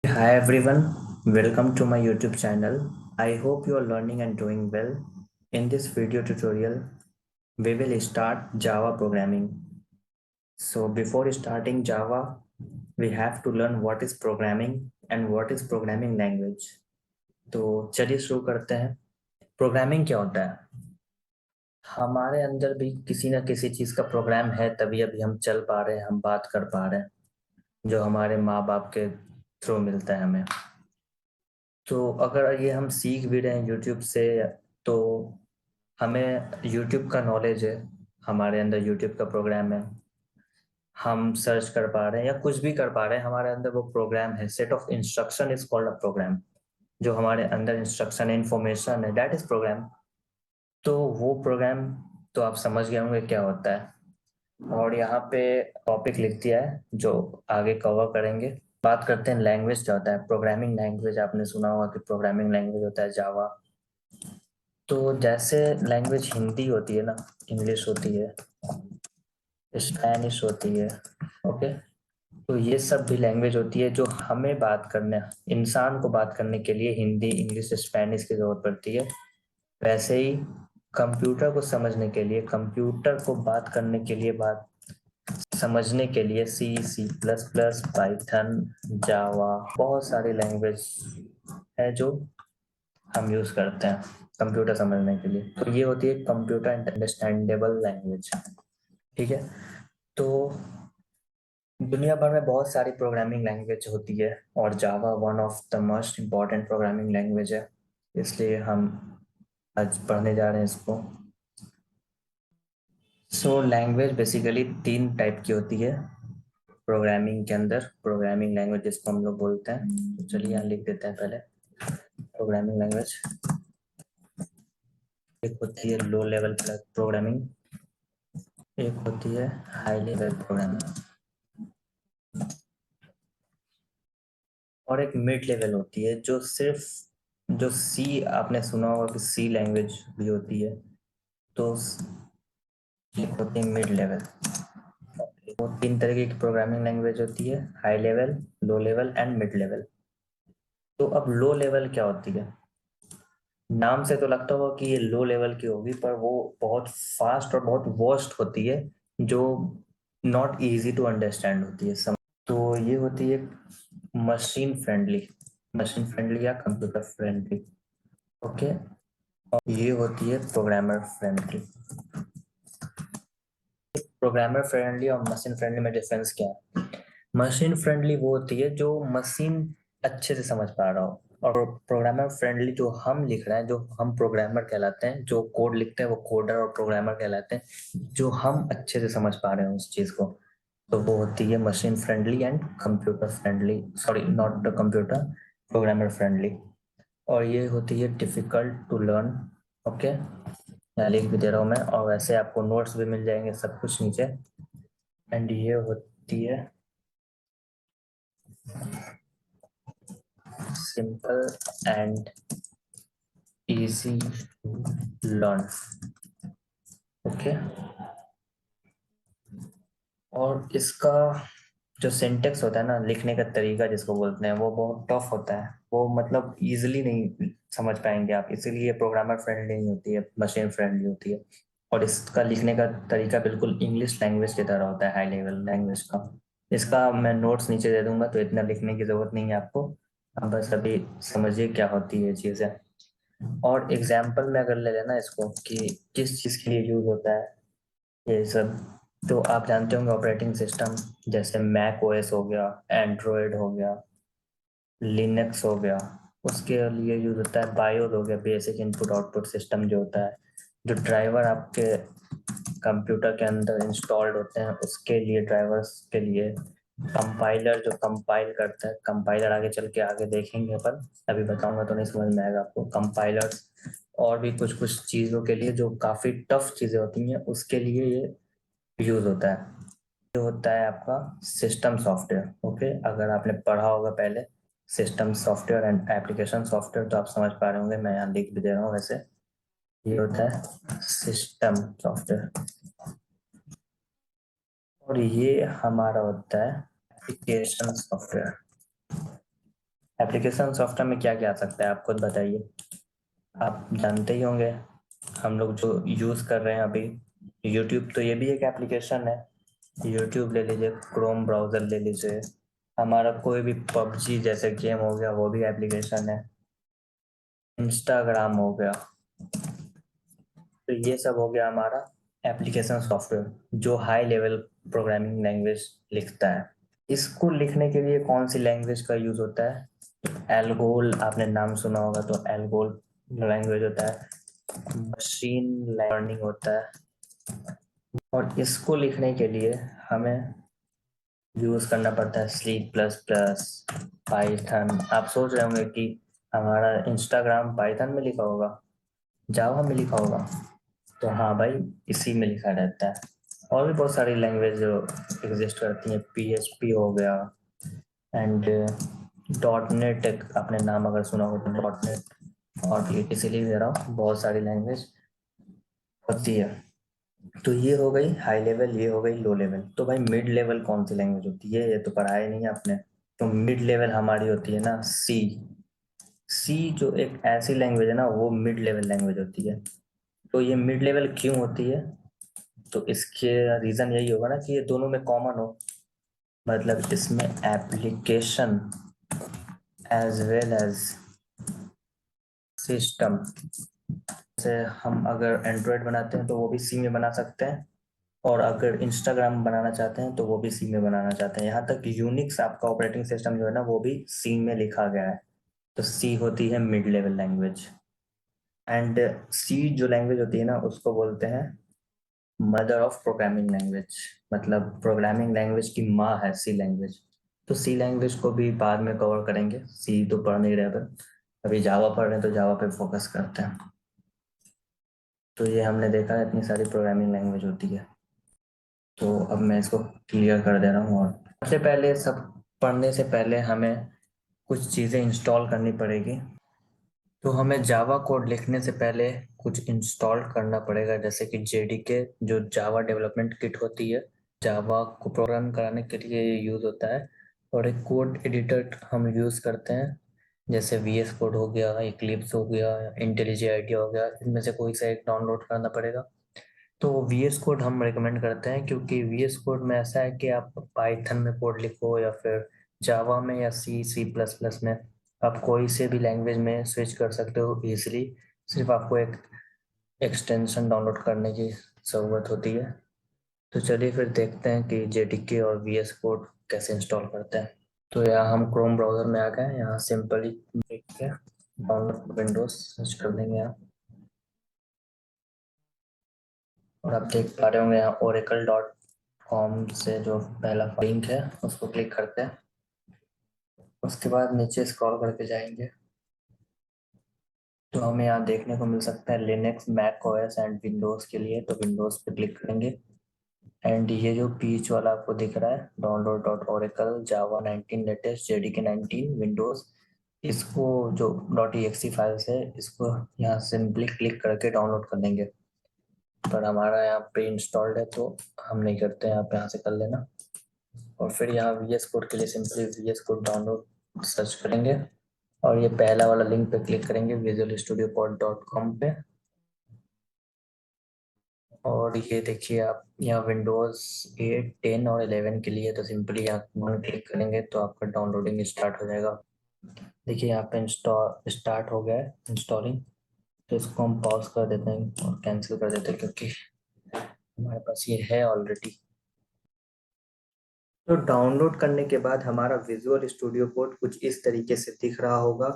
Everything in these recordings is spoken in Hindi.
Hi everyone, welcome to my YouTube channel. I hope you are learning and doing well. In this video tutorial, we will start Java programming. So before starting Java, we have to learn what is programming and what is programming language. तो चलिए शुरू करते हैं। प्रोग्रामिंग क्या होता है? हमारे अंदर भी किसी ना किसी चीज़ का प्रोग्राम है, तभी अभी हम चल पा रहे हैं, हम बात कर पा रहे हैं, जो हमारे माँ बाप के थ्रू मिलता है हमें। तो अगर ये हम सीख भी रहे हैं यूट्यूब से, तो हमें यूट्यूब का नॉलेज है, हमारे अंदर यूट्यूब का प्रोग्राम है, हम सर्च कर पा रहे हैं या कुछ भी कर पा रहे हैं, हमारे अंदर वो प्रोग्राम है। Set of instruction is called a program. जो हमारे अंदर इंस्ट्रक्शन है, इंफॉर्मेशन है, दैट इज प्रोग्राम। तो वो प्रोग्राम तो आप समझ गए होंगे क्या होता है। और यहाँ पे टॉपिक लिख दिया है जो आगे कवर करेंगे। बात करते हैं लैंग्वेज क्या होता है। प्रोग्रामिंग लैंग्वेज आपने सुना होगा कि प्रोग्रामिंग लैंग्वेज होता है जावा। तो जैसे लैंग्वेज हिंदी होती है ना, इंग्लिश होती है, स्पेनिश होती है, ओके। तो ये सब भी लैंग्वेज होती है जो हमें बात करने, इंसान को बात करने के लिए हिंदी, इंग्लिश, स्पेनिश की जरूरत पड़ती है। वैसे ही कंप्यूटर को समझने के लिए, कंप्यूटर को बात करने के लिए, बात समझने के लिए C++, पाइथन, जावा, बहुत सारी लैंग्वेज है जो हम यूज करते हैं कंप्यूटर समझने के लिए। तो ये होती है कंप्यूटर अंडरस्टैंडेबल लैंग्वेज। ठीक है। तो दुनिया भर में बहुत सारी प्रोग्रामिंग लैंग्वेज होती है और Java one of the most important programming language है, इसलिए हम आज पढ़ने जा रहे हैं इसको। सो लैंग्वेज बेसिकली 3 टाइप की होती है प्रोग्रामिंग के अंदर। प्रोग्रामिंग लैंग्वेज जिसको हम लोग बोलते हैं, तो चलिए यहाँ लिख देते हैं पहले। प्रोग्रामिंग लैंग्वेज एक होती है लो लेवल प्रोग्रामिंग, एक होती है हाई लेवल प्रोग्रामिंग, और एक मिड लेवल होती है जो सिर्फ, जो सी, आपने सुना होगा कि सी लैंग्वेज भी होती है। तो एक होती है मिड लेवल। वो 3 तरीके की प्रोग्रामिंग लैंग्वेज होती है, high level, low level and mid level. तो अब लो लेवल क्या होती है? नाम से तो लगता होगा कि ये लो लेवल की होगी, पर वो बहुत फास्ट और बहुत वर्स्ट होती है, जो नॉट इजी टू अंडरस्टैंड होती है। तो ये होती है मशीन फ्रेंडली, मशीन फ्रेंडली या कंप्यूटर फ्रेंडली, ओके। और ये होती है प्रोग्रामर फ्रेंडली। प्रोग्रामर फ्रेंडली और मशीन फ्रेंडली में डिफरेंस क्या है? मशीन फ्रेंडली वो होती है जो मशीन अच्छे से समझ पा रहा हो, और प्रोग्रामर फ्रेंडली जो हम लिख रहे हैं, जो हम प्रोग्रामर कहलाते हैं, जो कोड लिखते हैं वो कोडर और प्रोग्रामर कहलाते हैं, जो हम अच्छे से समझ पा रहे हैं उस चीज को। तो वो होती है machine friendly and computer friendly, sorry not the computer, programmer friendly. और ये होती है डिफिकल्ट टू लर्न, ओके। यहाँ लिख भी दे रहा हूँ मैं, और वैसे आपको नोट्स भी मिल जाएंगे सब कुछ नीचे। एंड ये होती है simple and easy to learn, okay. और इसका जो सिंटेक्स होता है ना, लिखने का तरीका जिसको बोलते हैं, वो बहुत टफ होता है। वो मतलब इजीली नहीं समझ पाएंगे आप, इसीलिए प्रोग्रामर फ्रेंडली नहीं होती है, मशीन फ्रेंडली होती है। और इसका लिखने का तरीका बिल्कुल इंग्लिश लैंग्वेज की तरह होता है, हाई लेवल लैंग्वेज का। इसका मैं नोट्स नीचे दे दूंगा, तो इतना लिखने की जरूरत नहीं है आपको। आप बस अभी समझिए क्या होती है चीजें। और एग्जाम्पल में अगर ले लेना इसको कि किस चीज के लिए यूज होता है ये सब, तो आप जानते होंगे ऑपरेटिंग सिस्टम, जैसे मैक ओएस हो गया, एंड्रॉयड हो गया, लिनक्स हो गया, उसके लिए यूज होता है। बायोस हो गया, बेसिक इनपुट आउटपुट सिस्टम जो होता है, जो ड्राइवर आपके कंप्यूटर के अंदर इंस्टॉल्ड होते हैं उसके लिए, ड्राइवर्स के लिए। कंपाइलर जो कंपाइल करता है, कंपाइलर आगे चल के आगे देखेंगे अपन, अभी बताऊंगा तो नहीं समझ में आएगा आपको कंपाइलर्स। और भी कुछ कुछ चीजों के लिए जो काफी टफ चीजें होती हैं, उसके लिए ये यूज होता है। ये होता है आपका सिस्टम सॉफ्टवेयर, ओके। अगर आपने पढ़ा होगा पहले system software and application software, तो आप समझ पा रहे होंगे, मैं यहाँ लिख भी दे रहा हूँ वैसे। ये होता है सिस्टम सॉफ्टवेयर, और ये हमारा होता है एप्लीकेशन सॉफ्टवेयर। एप्लीकेशन सॉफ्टवेयर में क्या क्या आ सकता है आप खुद बताइए। आप जानते ही होंगे, हम लोग जो यूज़ कर रहे हैं अभी, यूट्यूब, तो ये भी एक एप्लीकेशन है। यूट्यूब ले लीजिए, क्रोम ब्राउज़र ले लीजिए, हमारा कोई भी पबजी जैसे गेम हो गया वो भी एप्लीकेशन है, इंस्टाग्राम हो गया। तो ये सब हो गया हमारा एप्लीकेशन सॉफ्टवेयर जो हाई लेवल प्रोग्रामिंग लैंग्वेज लिखता है। इसको लिखने के लिए कौन सी लैंग्वेज का यूज़ होता है? एल्गोल, आपने नाम सुना होगा, तो एल्गोल लैंग्वेज होता है, मशीन लर्निंग होता है। और इसको लिखने के लिए हमें यूज करना पड़ता है सी प्लस प्लस, पाइथन। आप सोच रहे होंगे कि हमारा इंस्टाग्राम पाइथन में लिखा होगा, जावा में लिखा होगा, तो हाँ भाई, इसी में लिखा रहता है। और भी बहुत सारी लैंग्वेज जो एग्जिस्ट करती हैं, PHP हो गया, एंड डॉट नेट, आपने नाम अगर सुना हो तो डॉट नेट, और इसीलिए दे रहा हूँ, बहुत सारी लैंग्वेज होती है। तो ये हो गई हाई लेवल, ये हो गई लो लेवल। तो भाई मिड लेवल कौन सी लैंग्वेज होती है? ये तो पढ़ाया नहीं है आपने। तो मिड लेवल हमारी होती है ना सी। सी जो एक ऐसी लैंग्वेज है ना, वो मिड लेवल लैंग्वेज होती है। तो ये मिड लेवल क्यों होती है? तो इसके रीजन यही होगा ना कि ये दोनों में कॉमन हो, मतलब इसमें application as well as system, जैसे हम अगर एंड्रॉयड बनाते हैं तो वो भी सी में बना सकते हैं, और अगर इंस्टाग्राम बनाना चाहते हैं तो वो भी सी में बनाना चाहते हैं। यहाँ तक यूनिक्स आपका ऑपरेटिंग सिस्टम जो है ना, वो भी सी में लिखा गया है। तो सी होती है मिड लेवल लैंग्वेज। एंड सी जो लैंग्वेज होती है ना, उसको बोलते हैं मदर ऑफ प्रोग्रामिंग लैंग्वेज, मतलब प्रोग्रामिंग लैंग्वेज की माँ है सी लैंग्वेज। तो सी लैंग्वेज को भी बाद में कवर करेंगे, सी तो पढ़ नहीं रहे अपन, अभी जावा पढ़ रहे हैं तो जावा पे फोकस करते हैं। तो ये हमने देखा है इतनी सारी प्रोग्रामिंग लैंग्वेज होती है। तो अब मैं इसको क्लियर कर दे रहा हूँ। और सबसे पहले, सब पढ़ने से पहले हमें कुछ चीज़ें इंस्टॉल करनी पड़ेगी। तो हमें जावा कोड लिखने से पहले कुछ इंस्टॉल करना पड़ेगा, जैसे कि JDK, जो जावा डेवलपमेंट किट होती है, जावा को प्रोग्राम कराने के लिए यूज़ होता है। और एक कोड एडिटर हम यूज़ करते हैं, जैसे VS कोड हो गया, इक्लिप्स हो गया, इंटेलिजे IDEA हो गया, इनमें से कोई सा एक डाउनलोड करना पड़ेगा। तो VS कोड हम रेकमेंड करते हैं, क्योंकि VS कोड में ऐसा है कि आप पाइथन में कोड लिखो या फिर जावा में या C++ में, आप कोई से भी लैंग्वेज में स्विच कर सकते हो इजीली। सिर्फ आपको एक एक्सटेंशन डाउनलोड करने की ज़रूरत होती है। तो चलिए फिर देखते हैं कि JDK और VS कोड कैसे इंस्टॉल करते हैं। तो यहाँ हम क्रोम ब्राउज़र में आ गए हैं, यहाँ सिंपली देख के डाउनलोड विंडोज सर्च कर देंगे यहाँ। और आप देख पा रहे होंगे यहाँ oracle.com से जो पहला लिंक है उसको क्लिक करते हैं। उसके बाद नीचे स्क्रॉल करके जाएंगे तो हमें यहाँ देखने को मिल सकता है Linux, Mac OS and Windows के लिए, तो विंडोज़ पे क्लिक करेंगे। एंड ये जो बीच वाला आपको दिख रहा है, डाउनलोड डॉट ओरेकल जावा 19 लेटेस्ट JDK 19 विंडोज़, इसको जो .exe फाइल्स है, इसको यहाँ सिंपली क्लिक करके डाउनलोड कर देंगे। पर हमारा यहाँ पे इंस्टॉल्ड है तो हम नहीं करते हैं, आप यहाँ से कर लेना। और फिर यहाँ VS कोड के लिए simply VS code download search करेंगे, और ये पहला वाला लिंक पे क्लिक करेंगे visualstudiopod.com पे। और ये देखिए आप यहाँ विंडोज़ 8, 10 और 11 के लिए, तो सिंपली यहाँ क्लिक करेंगे तो आपका डाउनलोडिंग स्टार्ट हो जाएगा। देखिए यहाँ पे इंस्टॉल स्टार्ट हो गया है इंस्टॉलिंग। तो इसको हम पॉज कर देते हैं और कैंसिल कर देते हैं, क्योंकि हमारे पास ये है ऑलरेडी। तो डाउनलोड करने के बाद हमारा विजुअल स्टूडियो कोड कुछ इस तरीके से दिख रहा होगा,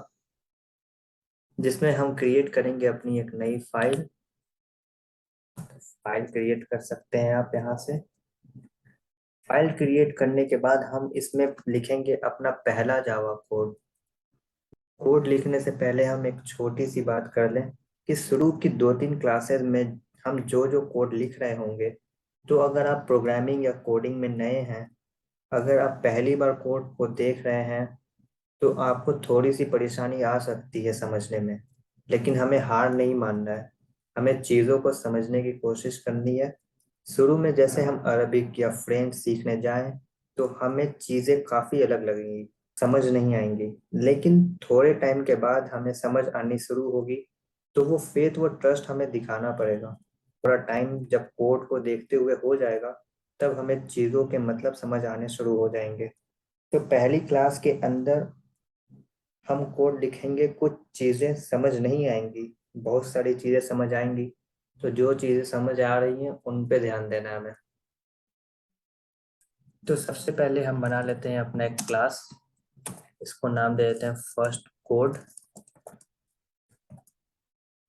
जिसमें हम क्रिएट करेंगे अपनी एक नई फाइल। फाइल क्रिएट कर सकते हैं आप यहाँ से। फाइल क्रिएट करने के बाद हम इसमें लिखेंगे अपना पहला जावा कोड। कोड लिखने से पहले हम एक छोटी सी बात कर लें कि शुरू की 2-3 क्लासेस में हम जो जो कोड लिख रहे होंगे, तो अगर आप प्रोग्रामिंग या कोडिंग में नए हैं, अगर आप पहली बार कोड को देख रहे हैं, तो आपको थोड़ी सी परेशानी आ सकती है समझने में। लेकिन हमें हार नहीं मानना है, हमें चीज़ों को समझने की कोशिश करनी है। शुरू में जैसे हम अरबिक या फ्रेंच सीखने जाएं, तो हमें चीज़ें काफ़ी अलग लगेंगी। समझ नहीं आएंगी, लेकिन थोड़े टाइम के बाद हमें समझ आनी शुरू होगी। तो वो फेथ, वो ट्रस्ट हमें दिखाना पड़ेगा। थोड़ा टाइम जब कोड को देखते हुए हो जाएगा, तब हमें चीजों के मतलब समझ आने शुरू हो जाएंगे। तो पहली क्लास के अंदर हम कोड लिखेंगे, कुछ चीजें समझ नहीं आएंगी, बहुत सारी चीजें समझ आएंगी। तो जो चीजें समझ आ रही हैं उन पे ध्यान देना है हमें। तो सबसे पहले हम बना लेते हैं अपना एक क्लास। इसको नाम दे देते हैं फर्स्ट कोड,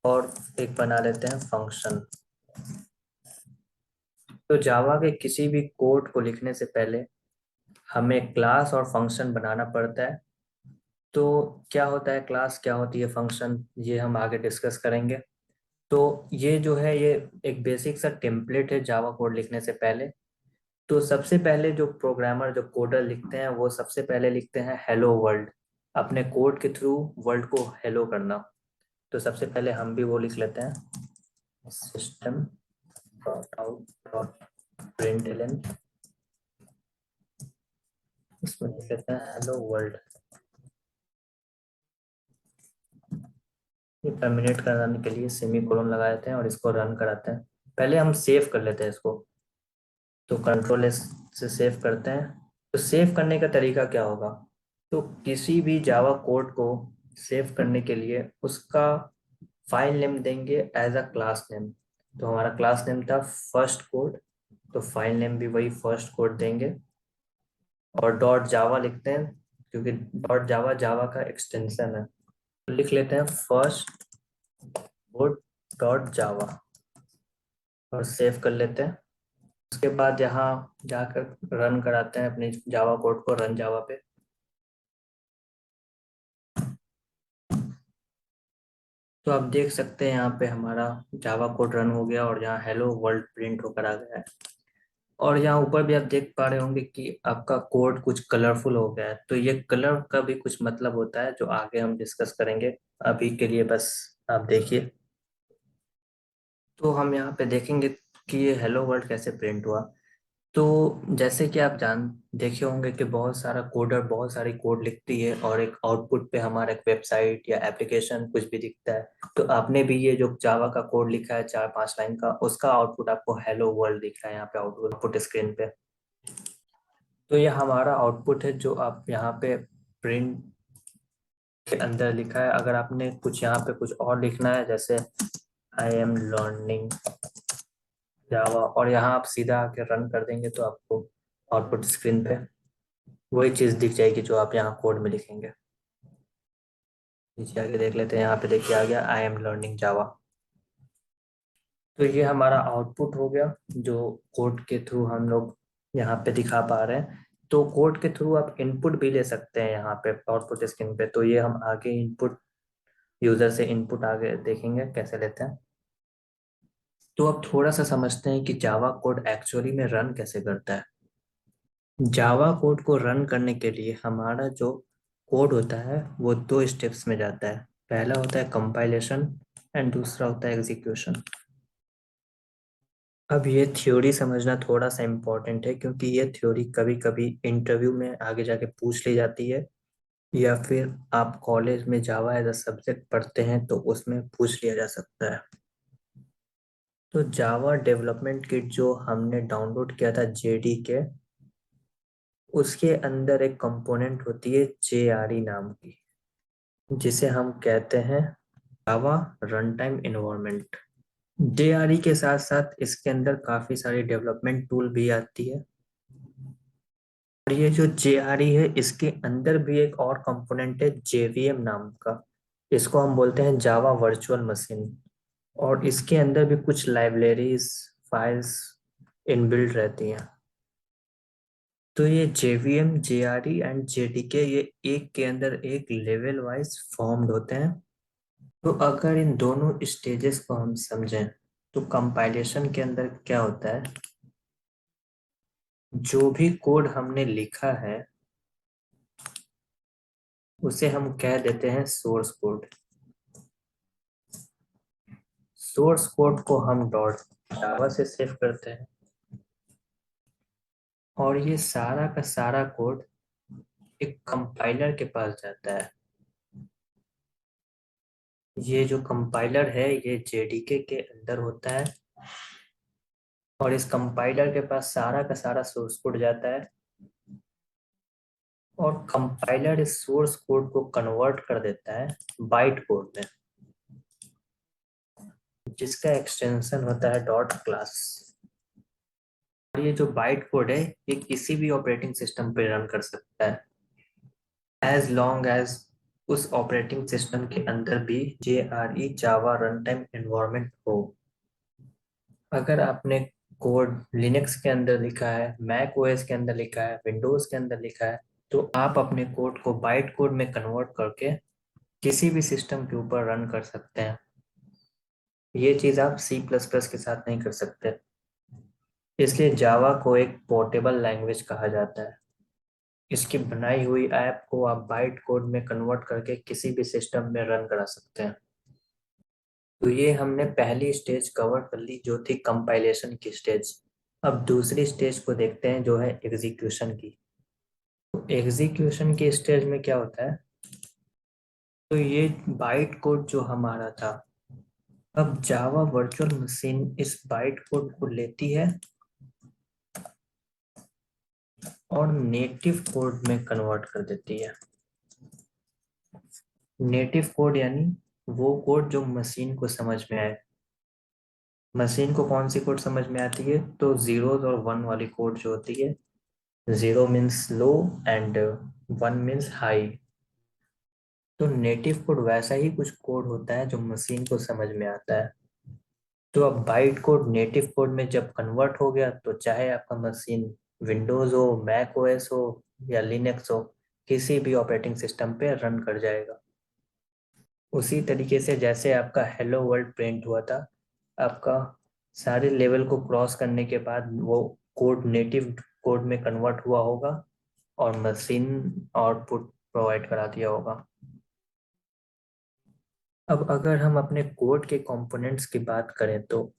और एक बना लेते हैं फंक्शन। तो जावा के किसी भी कोड को लिखने से पहले हमें क्लास और फंक्शन बनाना पड़ता है। तो क्या होता है क्लास, क्या होती है फंक्शन, ये हम आगे डिस्कस करेंगे। तो ये जो है ये एक बेसिक सा टेम्पलेट है जावा कोड लिखने से पहले। तो सबसे पहले जो प्रोग्रामर, जो कोडर लिखते हैं, वो सबसे पहले लिखते हैं हेलो वर्ल्ड। अपने कोड के थ्रू वर्ल्ड को हेलो करना। तो सबसे पहले हम भी वो लिख लेते हैं, system dot out dot println. इसमें लिख लेते हैं हेलो वर्ल्ड। ये टर्मिनेट कराने के लिए सेमी कोलन लगा देते हैं और इसको रन कराते हैं। पहले हम सेव कर लेते हैं इसको। तो कंट्रोल एस से सेव करते हैं। तो सेव करने का तरीका क्या होगा, तो किसी भी जावा कोड को सेव करने के लिए उसका फाइल नेम देंगे एज अ क्लास नेम। तो हमारा क्लास नेम था फर्स्ट कोड, तो फाइल नेम भी वही फर्स्ट कोड देंगे। और डॉट जावा लिखते हैं, क्योंकि डॉट जावा जावा का एक्सटेंशन है। तो लिख लेते हैं फर्स्ट कोड डॉट जावा और सेव कर लेते हैं। उसके बाद यहाँ जाकर रन कराते हैं अपनी जावा कोड को, रन जावा पे। तो आप देख सकते हैं यहाँ पे हमारा जावा कोड रन हो गया और यहाँ हेलो वर्ल्ड प्रिंट होकर आ गया है। और यहाँ ऊपर भी आप देख पा रहे होंगे कि आपका कोड कुछ कलरफुल हो गया है। तो ये कलर का भी कुछ मतलब होता है जो आगे हम डिस्कस करेंगे। अभी के लिए बस आप देखिए। तो हम यहाँ पे देखेंगे कि ये हेलो वर्ल्ड कैसे प्रिंट हुआ। तो जैसे कि आप जान देखे होंगे कि बहुत सारा कोडर बहुत सारी कोड लिखती है और एक आउटपुट पे हमारा एक वेबसाइट या एप्लीकेशन कुछ भी दिखता है। तो आपने भी ये जो जावा का कोड लिखा है 4-5 लाइन का, उसका आउटपुट आपको हेलो वर्ल्ड दिख रहा है यहाँ पे आउटपुट स्क्रीन पे। तो ये हमारा आउटपुट है जो आप यहाँ पे प्रिंट के अंदर लिखा है। अगर आपने कुछ यहाँ पे कुछ और लिखना है, जैसे आई एम लर्निंग जावा, और यहाँ आप सीधा आके रन कर देंगे तो आपको आउटपुट स्क्रीन पे वही चीज दिख जाएगी जो आप यहाँ कोड में लिखेंगे। नीचे आके देख लेते हैं, यहाँ पे देखिए आ गया आई एम लर्निंग जावा। तो ये हमारा आउटपुट हो गया जो कोड के थ्रू हम लोग यहाँ पे दिखा पा रहे हैं। तो कोड के थ्रू आप इनपुट भी ले सकते हैं यहाँ पे आउटपुट स्क्रीन पे। तो ये हम आगे इनपुट, यूजर से इनपुट आगे देखेंगे कैसे लेते हैं। तो अब थोड़ा सा समझते हैं कि जावा कोड एक्चुअली में रन कैसे करता है। जावा कोड को रन करने के लिए हमारा जो कोड होता है वो 2 स्टेप्स में जाता है। पहला होता है कंपाइलेशन एंड दूसरा होता है एग्जीक्यूशन। अब ये थ्योरी समझना थोड़ा सा इम्पोर्टेंट है, क्योंकि ये थ्योरी कभी कभी इंटरव्यू में आगे जाके पूछ ली जाती है, या फिर आप कॉलेज में जावा एज अ सब्जेक्ट पढ़ते हैं तो उसमें पूछ लिया जा सकता है। तो जावा डेवलपमेंट किट जो हमने डाउनलोड किया था जेडी के, उसके अंदर एक कंपोनेंट होती है JRE नाम की, जिसे हम कहते हैं जावा रन टाइम इन्वायरमेंट। JRE के साथ साथ इसके अंदर काफी सारी डेवलपमेंट टूल भी आती है। और ये जो JRE है, इसके अंदर भी एक और कंपोनेंट है JVM नाम का। इसको हम बोलते हैं जावा वर्चुअल मशीन। और इसके अंदर भी कुछ लाइब्रेरीज, फाइल्स इनबिल्ट रहती हैं। तो ये JVM, JRE एंड JDK, ये एक के अंदर एक लेवल वाइज फॉर्म्ड होते हैं। तो अगर इन दोनों स्टेजेस को हम समझें, तो कंपाइलेशन के अंदर क्या होता है, जो भी कोड हमने लिखा है उसे हम कह देते हैं सोर्स कोड। सोर्स कोड को हम डॉट जावा से सेव करते हैं। और ये सारा का सारा कोड एक कंपाइलर के पास जाता है। ये जो कंपाइलर है ये जेडीके के अंदर होता है और इस कंपाइलर के पास सारा का सारा सोर्स कोड जाता है और कंपाइलर इस सोर्स कोड को कन्वर्ट कर देता है बाइट कोड में, जिसका एक्सटेंशन होता है डॉट क्लास। और ये जो बाइट कोड है ये किसी भी ऑपरेटिंग सिस्टम पे रन कर सकता है एज लॉन्ग एज उस ऑपरेटिंग सिस्टम के अंदर भी JRE जावा रन टाइम एनवायरनमेंट हो। अगर आपने कोड लिनक्स के अंदर लिखा है, मैक ओएस के अंदर लिखा है, विंडोज के अंदर लिखा है, तो आप अपने कोड को बाइट कोड में कन्वर्ट करके किसी भी सिस्टम के ऊपर रन कर सकते हैं। ये चीज़ आप C++ के साथ नहीं कर सकते, इसलिए जावा को एक पोर्टेबल लैंग्वेज कहा जाता है। इसकी बनाई हुई ऐप को आप बाइट कोड में कन्वर्ट करके किसी भी सिस्टम में रन करा सकते हैं। तो ये हमने पहली स्टेज कवर कर ली जो थी कंपाइलेशन की स्टेज। अब दूसरी स्टेज को देखते हैं जो है एग्जीक्यूशन की। तो एग्जीक्यूशन की स्टेज में क्या होता है, तो ये बाइट कोड जो हमारा था, अब जावा वर्चुअल मशीन इस बाइट कोड को लेती है और नेटिव कोड में कन्वर्ट कर देती है। नेटिव कोड यानी वो कोड जो मशीन को समझ में आए। मशीन को कौन सी कोड समझ में आती है, तो जीरोज और वन वाली कोड जो होती है। Zero means low and one means high. तो नेटिव कोड वैसा ही कुछ कोड होता है जो मशीन को समझ में आता है। तो अब बाइट कोड नेटिव कोड में जब कन्वर्ट हो गया तो चाहे आपका मशीन विंडोज हो, मैक ओएस हो या लिनक्स हो, किसी भी ऑपरेटिंग सिस्टम पे रन कर जाएगा। उसी तरीके से जैसे आपका हेलो वर्ल्ड प्रिंट हुआ था, आपका सारे लेवल को क्रॉस करने के बाद वो कोड नेटिव कोड में कन्वर्ट हुआ होगा और मशीन आउटपुट प्रोवाइड करा दिया होगा। अब अगर हम अपने कोड के कंपोनेंट्स की बात करें तो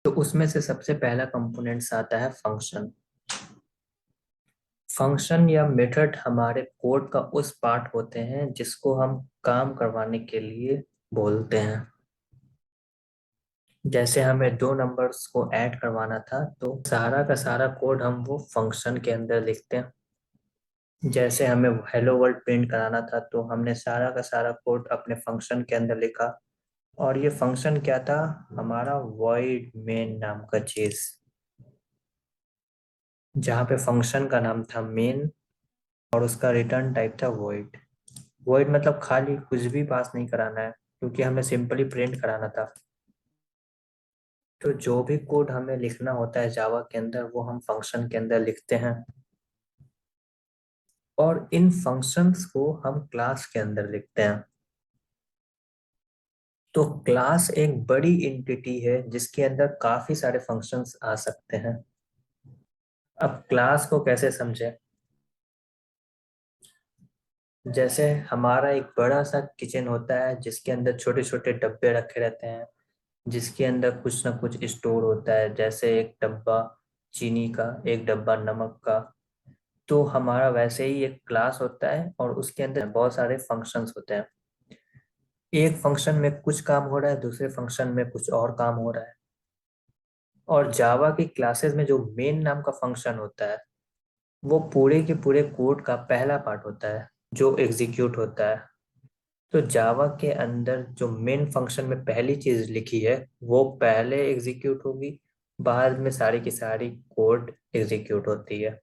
उसमें से सबसे पहला कंपोनेंट्स आता है फंक्शन। फंक्शन या मेथड हमारे कोड का उस पार्ट होते हैं जिसको हम काम करवाने के लिए बोलते हैं। जैसे हमें दो नंबर्स को ऐड करवाना था तो सारा का सारा कोड हम वो फंक्शन के अंदर लिखते हैं। जैसे हमें हेलो वर्ल्ड प्रिंट कराना था तो हमने सारा का सारा कोड अपने फंक्शन के अंदर लिखा। और ये फंक्शन क्या था, हमारा वॉइड मेन नाम का चीज, जहाँ पे फंक्शन का नाम था मेन और उसका रिटर्न टाइप था वॉइड। वॉइड मतलब खाली कुछ भी पास नहीं कराना है क्योंकि हमें सिंपली प्रिंट कराना था। तो जो भी कोड हमें लिखना होता है जावा के अंदर वो हम फंक्शन के अंदर लिखते हैं और इन फंक्शंस को हम क्लास के अंदर लिखते हैं। तो क्लास एक बड़ी एंटिटी है जिसके अंदर काफी सारे फंक्शंस आ सकते हैं। अब क्लास को कैसे समझें, जैसे हमारा एक बड़ा सा किचन होता है जिसके अंदर छोटे छोटे डब्बे रखे रहते हैं, जिसके अंदर कुछ ना कुछ स्टोर होता है, जैसे एक डब्बा चीनी का, एक डब्बा नमक का। तो हमारा वैसे ही एक क्लास होता है और उसके अंदर बहुत सारे फंक्शंस होते हैं। एक फंक्शन में कुछ काम हो रहा है, दूसरे फंक्शन में कुछ और काम हो रहा है। और जावा की क्लासेस में जो मेन नाम का फंक्शन होता है वो पूरे के पूरे कोड का पहला पार्ट होता है जो एग्जीक्यूट होता है। तो जावा के अंदर जो मेन फंक्शन में पहली चीज लिखी है वो पहले एग्जीक्यूट होगी, बाद में सारी की सारी कोड एग्जीक्यूट होती है।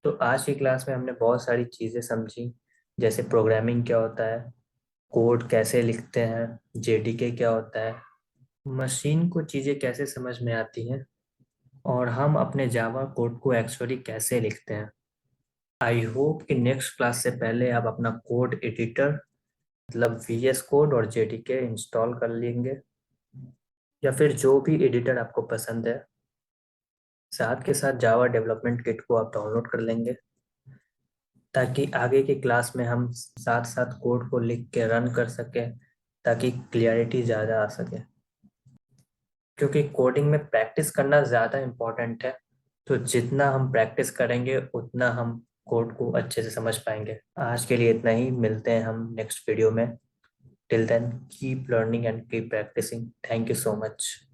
तो आज की क्लास में हमने बहुत सारी चीजें समझी, जैसे प्रोग्रामिंग क्या होता है, कोड कैसे लिखते हैं, जेडीके क्या होता है, मशीन को चीजें कैसे समझ में आती हैं और हम अपने जावा कोड को एक्चुअली कैसे लिखते हैं। आई होप कि नेक्स्ट क्लास से पहले आप अपना कोड एडिटर मतलब VS कोड और JDK इंस्टॉल कर लेंगे या फिर जो भी एडिटर आपको पसंद है। साथ के साथ जावा डेवलपमेंट किट को आप डाउनलोड कर लेंगे ताकि आगे की क्लास में हम साथ साथ कोड को लिख के रन कर सकें, ताकि क्लियरिटी ज़्यादा आ सके। क्योंकि कोडिंग में प्रैक्टिस करना ज़्यादा इम्पोर्टेंट है, तो जितना हम प्रैक्टिस करेंगे उतना हम कोड को अच्छे से समझ पाएंगे। आज के लिए इतना ही, मिलते हैं हम नेक्स्ट वीडियो में। Till then keep learning and keep practicing. Thank you so much.